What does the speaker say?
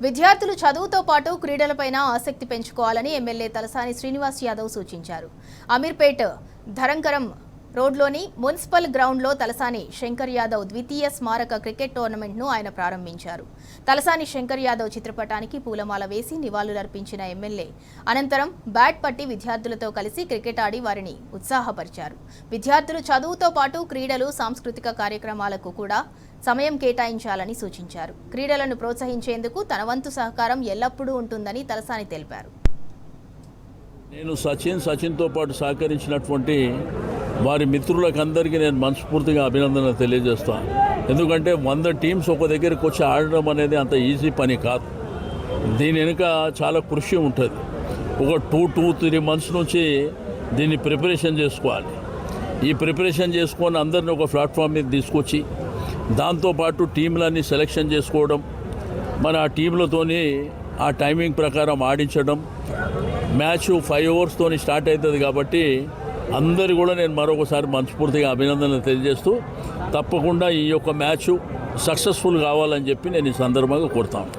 విద్యార్థులు చదువుతో పాటు క్రీడలపైన ఆసక్తి పెంచుకోవాలని ఎమ్మెల్యే తలసాని శ్రీనివాస్ యాదవ్ సూచించారు. అమీర్పేట్ ధరంకరం రోడ్లోని మున్సిపల్ గ్రౌండ్లో తలసాని శంకర్ యాదవ్ ద్వితీయ స్మారక క్రికెట్ టోర్నమెంట్ను ఆయన ప్రారంభించారు. తలసాని శంకర్ యాదవ్ చిత్రపటానికి పూలమాల వేసి నివాళులర్పించిన ఎమ్మెల్యే అనంతరం బ్యాట్ పట్టి విద్యార్థులతో కలిసి క్రికెట్ ఆడి వారిని ఉత్సాహపరిచారు. విద్యార్థులు చదువుతో పాటు క్రీడలు, సాంస్కృతిక కార్యక్రమాలకు కూడా సమయం కేటాయించాలని సూచించారు. క్రీడలను ప్రోత్సహించేందుకు తన వంతు సహకారం ఎల్లప్పుడూ ఉంటుందని తలసాని తెలిపారు. నేను సచిన్తో పాటు సహకరించినటువంటి వారి మిత్రులకందరికీ నేను మనస్ఫూర్తిగా అభినందనలు తెలియజేస్తాను. ఎందుకంటే 100 టీమ్స్ ఒక దగ్గరికి వచ్చి ఆడడం అనేది అంత ఈజీ పని కాదు. దీని వెనుక చాలా కృషి ఉంటుంది. ఒక 2-3 మంత్స్ నుంచి దీన్ని ప్రిపరేషన్ చేసుకోవాలి. ఈ ప్రిపరేషన్ చేసుకొని అందరిని ఒక ప్లాట్ఫామ్ మీద తీసుకొచ్చి దాంతోపాటు టీంలన్నీ సెలెక్షన్ చేసుకోవడం, మన ఆ టీంలతోని ఆ టైమింగ్ ప్రకారం ఆడించడం. మ్యాచ్ 5 ఓవర్స్తోని స్టార్ట్ అవుతుంది కాబట్టి అందరు కూడా నేను మరొకసారి మనస్ఫూర్తిగా అభినందనలు తెలియజేస్తూ తప్పకుండా ఈ యొక్క మ్యాచ్ సక్సెస్ఫుల్ కావాలని చెప్పి నేను ఈ సందర్భంగా కోరుతాను.